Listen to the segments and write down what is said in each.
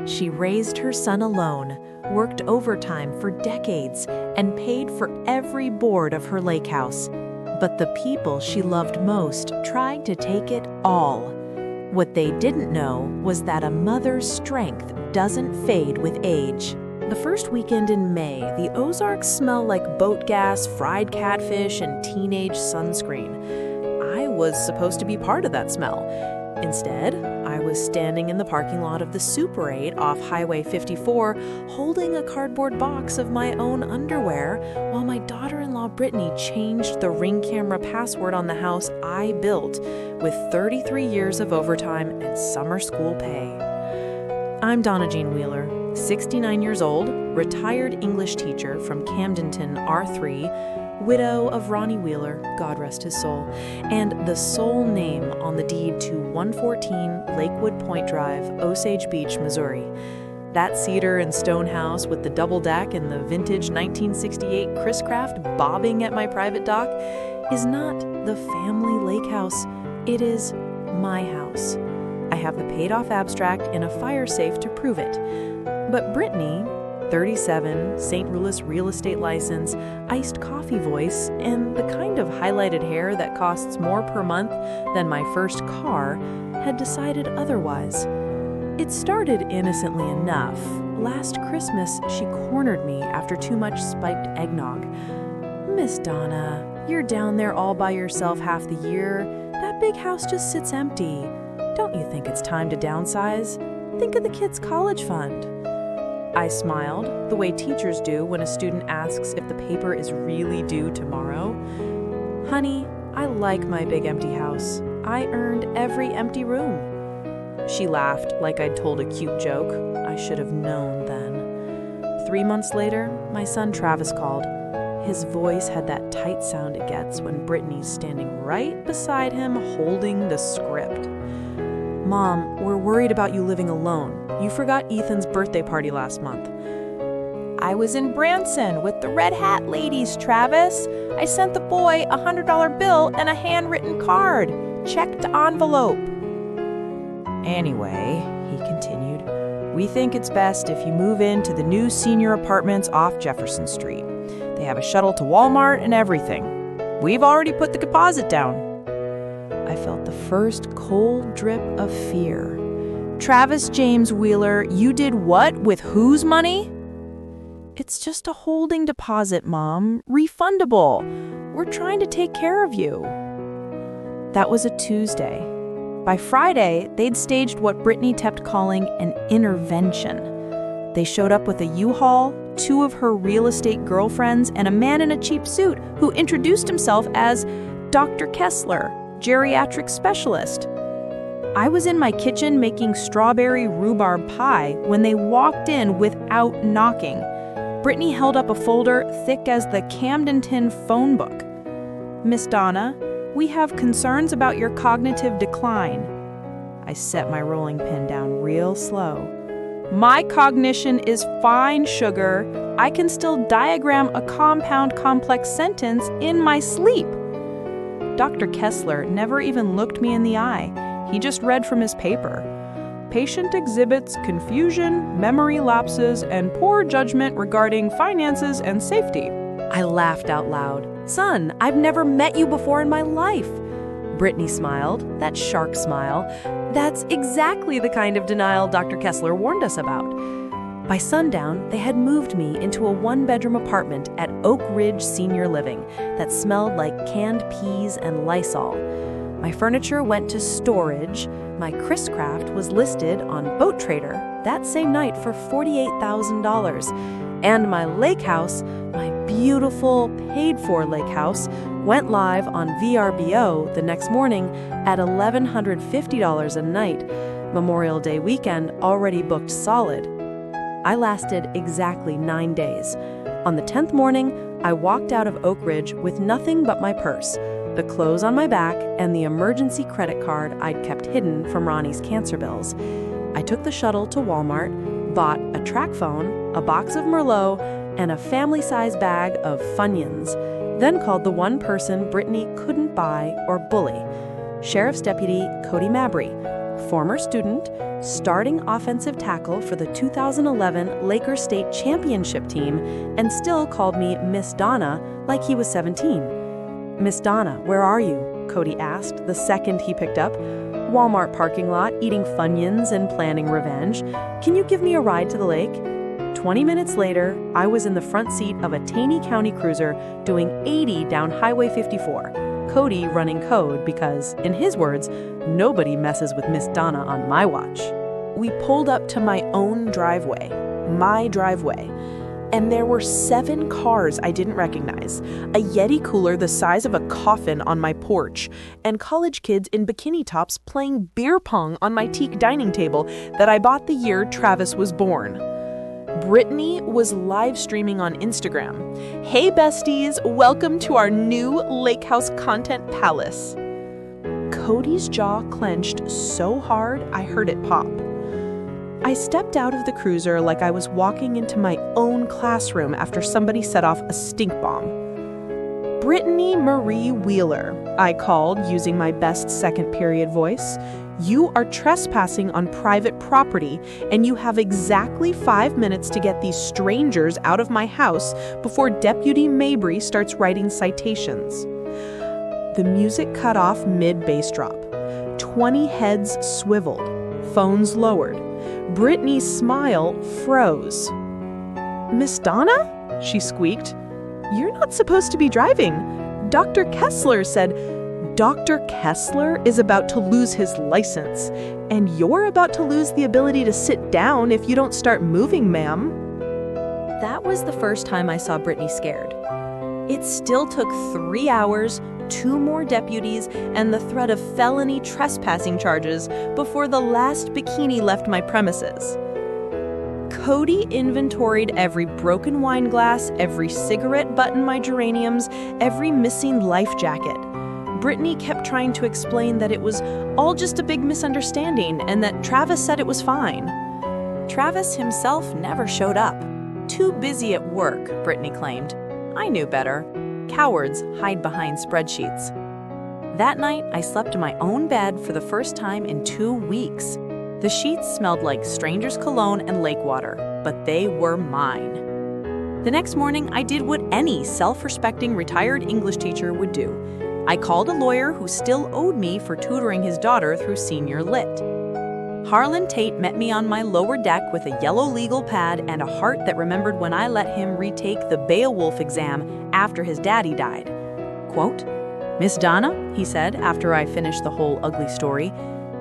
She raised her son alone, worked overtime for decades, and paid for every board of her lake house. But the people she loved most tried to take it all. What they didn't know was that a mother's strength doesn't fade with age. The first weekend in May, the Ozarks smell like boat gas, fried catfish, and teenage sunscreen. I was supposed to be part of that smell. Instead, I was standing in the parking lot of the Super 8 off Highway 54, holding a cardboard box of my own underwear, while my daughter-in-law Brittany changed the Ring camera password on the house I built with 33 years of overtime and summer school pay. I'm Donna Jean Wheeler, 69 years old, retired English teacher from Camdenton, R3, widow of Ronnie Wheeler, God rest his soul, and the sole name on the deed to 114 Lakewood Point Drive, Osage Beach, Missouri. That cedar and stone house with the double deck and the vintage 1968 Chris Craft bobbing at my private dock is not the family lake house. It is my house. I have the paid-off abstract in a fire safe to prove it. But Brittany, 37, St. Louis real estate license, iced coffee voice, and the kind of highlighted hair that costs more per month than my first car, had decided otherwise. It started innocently enough. Last Christmas, she cornered me after too much spiked eggnog. "Miss Donna, you're down there all by yourself half the year. That big house just sits empty. Don't you think it's time to downsize? Think of the kids' college fund." I smiled, the way teachers do when a student asks if the paper is really due tomorrow. "Honey, I like my big empty house. I earned every empty room." She laughed like I'd told a cute joke. I should have known then. 3 months later, my son Travis called. His voice had that tight sound it gets when Brittany's standing right beside him holding the script. "Mom, we're worried about you living alone. You forgot Ethan's birthday party last month." "I was in Branson with the Red Hat ladies, Travis. I sent the boy a $100 bill and a handwritten card. Checked envelope." "Anyway," he continued, "we think it's best if you move into the new senior apartments off Jefferson Street. They have a shuttle to Walmart and everything. We've already put the deposit down." I felt the first cold drip of fear. "Travis James Wheeler, you did what with whose money?" "It's just a holding deposit, Mom. Refundable. We're trying to take care of you." That was a Tuesday. By Friday, they'd staged what Brittany kept calling an intervention. They showed up with a U-Haul, 2 of her real estate girlfriends, and a man in a cheap suit who introduced himself as Dr. Kessler, geriatric specialist. I was in my kitchen making strawberry rhubarb pie when they walked in without knocking. Brittany held up a folder thick as the Camdenton phone book. "Miss Donna, we have concerns about your cognitive decline." I set my rolling pin down real slow. "My cognition is fine, sugar. I can still diagram a compound complex sentence in my sleep." Dr. Kessler never even looked me in the eye. He just read from his paper. "Patient exhibits confusion, memory lapses, and poor judgment regarding finances and safety." I laughed out loud. "Son, I've never met you before in my life." Brittany smiled, that shark smile. That's exactly the kind of denial Dr. Kessler warned us about. By sundown, they had moved me into a 1-bedroom apartment at Oak Ridge Senior Living that smelled like canned peas and Lysol. My furniture went to storage. My Chris Craft was listed on Boat Trader that same night for $48,000. And my lake house, my beautiful, paid-for lake house, went live on VRBO the next morning at $1,150 a night. Memorial Day weekend already booked solid. I lasted exactly 9 days. On the 10th morning, I walked out of Oak Ridge with nothing but my purse, the clothes on my back, and the emergency credit card I'd kept hidden from Ronnie's cancer bills. I took the shuttle to Walmart, bought a track phone, a box of Merlot, and a family-size bag of Funyuns, then called the one person Brittany couldn't buy or bully, Sheriff's Deputy Cody Mabry, former student, starting offensive tackle for the 2011 Lakers State Championship team, and still called me Miss Donna like he was 17. "Miss Donna, where are you?" Cody asked the second he picked up. "Walmart parking lot, eating Funyuns and planning revenge. Can you give me a ride to the lake?" 20 minutes later, I was in the front seat of a Taney County cruiser doing 80 down Highway 54. Cody running code because, in his words, nobody messes with Miss Donna on my watch. We pulled up to my own driveway, and there were 7 cars I didn't recognize, a Yeti cooler the size of a coffin on my porch, and college kids in bikini tops playing beer pong on my teak dining table that I bought the year Travis was born. Brittany was live streaming on Instagram. "Hey besties, welcome to our new Lake House content palace." Cody's jaw clenched so hard I heard it pop. I stepped out of the cruiser like I was walking into my own classroom after somebody set off a stink bomb. "Brittany Marie Wheeler," I called using my best second period voice. "You are trespassing on private property, and you have exactly 5 minutes to get these strangers out of my house before Deputy Mabry starts writing citations." The music cut off mid-bass drop. 20 heads swiveled, phones lowered. Brittany's smile froze. "Miss Donna?" she squeaked. "You're not supposed to be driving. Dr. Kessler said..." "Dr. Kessler is about to lose his license, and you're about to lose the ability to sit down if you don't start moving, ma'am." That was the first time I saw Brittany scared. It still took 3 hours, 2 more deputies, and the threat of felony trespassing charges before the last bikini left my premises. Cody inventoried every broken wine glass, every cigarette butt in my geraniums, every missing life jacket. Brittany kept trying to explain that it was all just a big misunderstanding and that Travis said it was fine. Travis himself never showed up. "Too busy at work," Brittany claimed. I knew better. Cowards hide behind spreadsheets. That night, I slept in my own bed for the first time in 2 weeks. The sheets smelled like stranger's cologne and lake water, but they were mine. The next morning, I did what any self-respecting retired English teacher would do. I called a lawyer who still owed me for tutoring his daughter through senior lit. Harlan Tate met me on my lower deck with a yellow legal pad and a heart that remembered when I let him retake the Beowulf exam after his daddy died. Quote, "Miss Donna," he said after I finished the whole ugly story,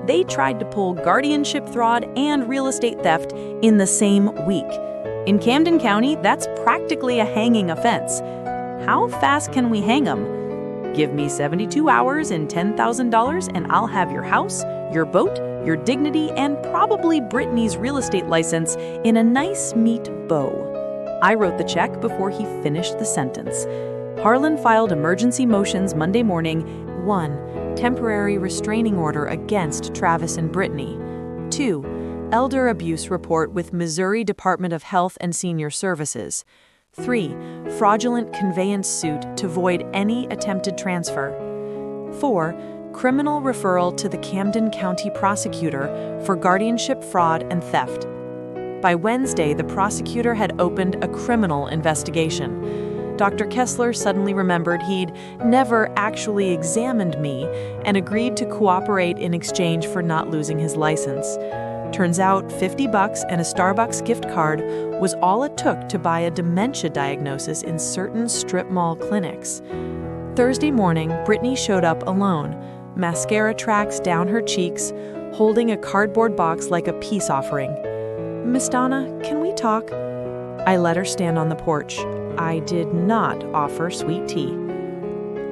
"they tried to pull guardianship fraud and real estate theft in the same week. In Camden County, that's practically a hanging offense. How fast can we hang them? Give me 72 hours and $10,000 and I'll have your house, your boat, your dignity, and probably Brittany's real estate license in a nice neat bow." I wrote the check before he finished the sentence. Harlan filed emergency motions Monday morning. 1. Temporary restraining order against Travis and Brittany. 2. Elder abuse report with Missouri Department of Health and Senior Services. 3. Fraudulent conveyance suit to void any attempted transfer. 4. Criminal referral to the Camden County prosecutor for guardianship fraud and theft. By Wednesday, the prosecutor had opened a criminal investigation. Dr. Kessler suddenly remembered he'd never actually examined me and agreed to cooperate in exchange for not losing his license. Turns out $50 and a Starbucks gift card was all it took to buy a dementia diagnosis in certain strip mall clinics. Thursday morning, Brittany showed up alone, mascara tracks down her cheeks, holding a cardboard box like a peace offering. "Miss Donna, can we talk?" I let her stand on the porch. I did not offer sweet tea.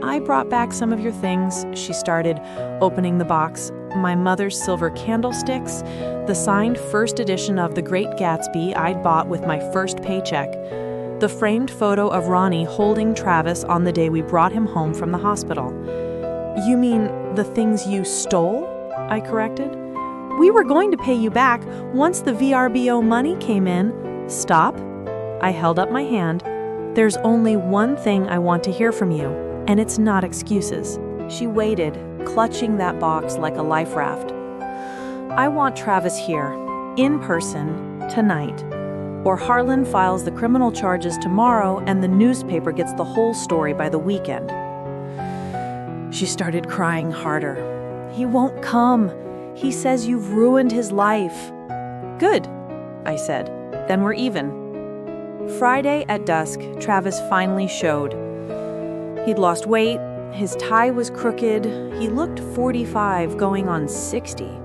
"I brought back some of your things," she started, opening the box. My mother's silver candlesticks, the signed first edition of The Great Gatsby I'd bought with my first paycheck, the framed photo of Ronnie holding Travis on the day we brought him home from the hospital. "You mean the things you stole?" I corrected. "We were going to pay you back once the VRBO money came in." "Stop." I held up my hand. "There's only one thing I want to hear from you, and it's not excuses." She waited, clutching that box like a life raft. I want Travis here, in person, tonight. Or Harlan files the criminal charges tomorrow and the newspaper gets the whole story by the weekend. She started crying harder. He won't come. He says you've ruined his life. Good, I said. Then we're even. Friday at dusk, Travis finally showed. He'd lost weight, his tie was crooked, he looked 45 going on 60.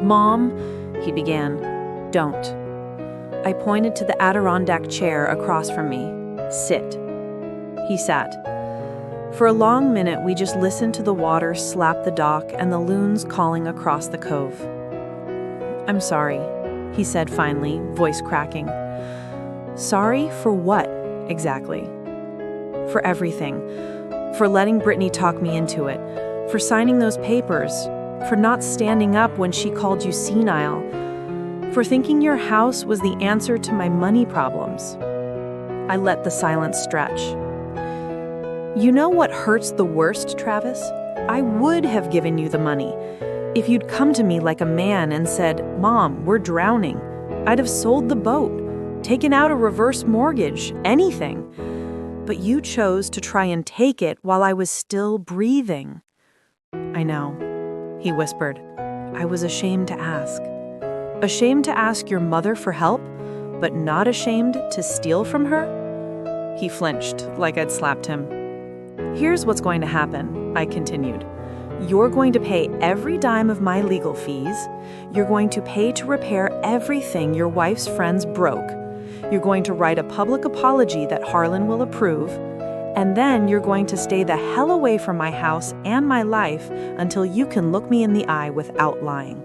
Mom, he began. Don't. I pointed to the Adirondack chair across from me. Sit. He sat. For a long minute, we just listened to the water slap the dock and the loons calling across the cove. I'm sorry, he said finally, voice cracking. Sorry for what, exactly? For everything. For letting Brittany talk me into it. For signing those papers. For not standing up when she called you senile. For thinking your house was the answer to my money problems. I let the silence stretch. You know what hurts the worst, Travis? I would have given you the money. If you'd come to me like a man and said, Mom, we're drowning, I'd have sold the boat, taken out a reverse mortgage, anything. But you chose to try and take it while I was still breathing. I know, he whispered. I was ashamed to ask. Ashamed to ask your mother for help, but not ashamed to steal from her? He flinched, like I'd slapped him. Here's what's going to happen, I continued. You're going to pay every dime of my legal fees. You're going to pay to repair everything your wife's friends broke. You're going to write a public apology that Harlan will approve. And then you're going to stay the hell away from my house and my life until you can look me in the eye without lying.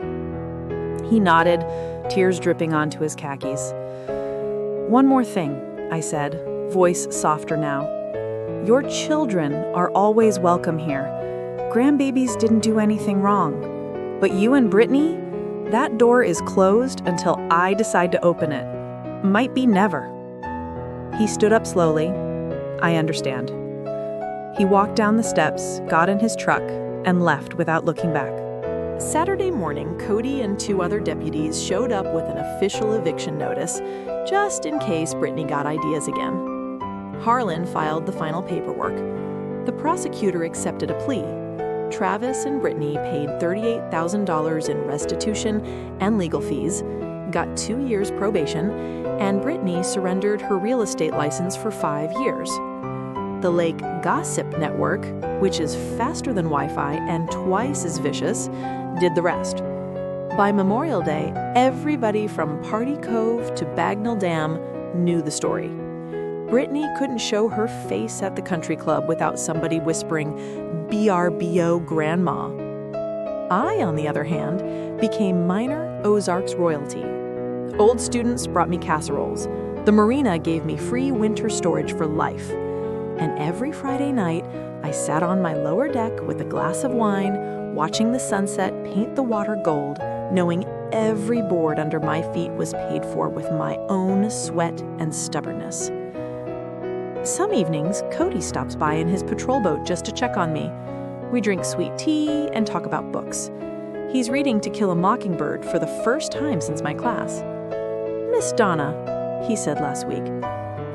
He nodded, tears dripping onto his khakis. One more thing, I said, voice softer now. Your children are always welcome here. Grandbabies didn't do anything wrong. But you and Brittany, that door is closed until I decide to open it. Might be never. He stood up slowly. I understand. He walked down the steps, got in his truck, and left without looking back. Saturday morning, Cody and 2 other deputies showed up with an official eviction notice, just in case Brittany got ideas again. Harlan filed the final paperwork. The prosecutor accepted a plea. Travis and Brittany paid $38,000 in restitution and legal fees, got 2 years probation, and Brittany surrendered her real estate license for 5 years. The Lake Gossip Network, which is faster than Wi-Fi and twice as vicious, did the rest. By Memorial Day, everybody from Party Cove to Bagnell Dam knew the story. Brittany couldn't show her face at the country club without somebody whispering, VRBO Grandma. I, on the other hand, became minor Ozarks royalty. Old students brought me casseroles. The marina gave me free winter storage for life. And every Friday night, I sat on my lower deck with a glass of wine, watching the sunset paint the water gold, knowing every board under my feet was paid for with my own sweat and stubbornness. Some evenings, Cody stops by in his patrol boat just to check on me. We drink sweet tea and talk about books. He's reading To Kill a Mockingbird for the first time since my class. Miss Donna, he said last week,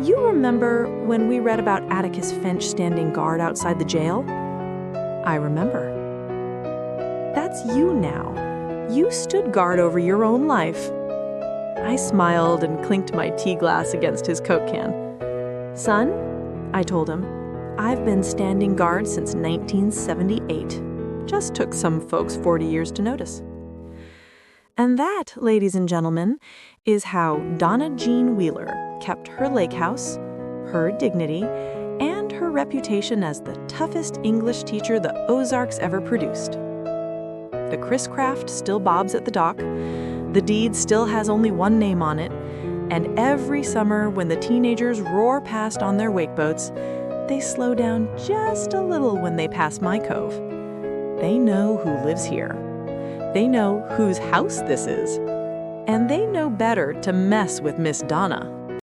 you remember when we read about Atticus Finch standing guard outside the jail? I remember. That's you now. You stood guard over your own life. I smiled and clinked my tea glass against his Coke can. Son, I told him, I've been standing guard since 1978. Just took some folks 40 years to notice. And that, ladies and gentlemen, is how Donna Jean Wheeler kept her lake house, her dignity, and her reputation as the toughest English teacher the Ozarks ever produced. The Chris Craft still bobs at the dock, the deed still has only one name on it, and every summer when the teenagers roar past on their wakeboats, they slow down just a little when they pass my cove. They know who lives here. They know whose house this is. And they know better to mess with Miss Donna.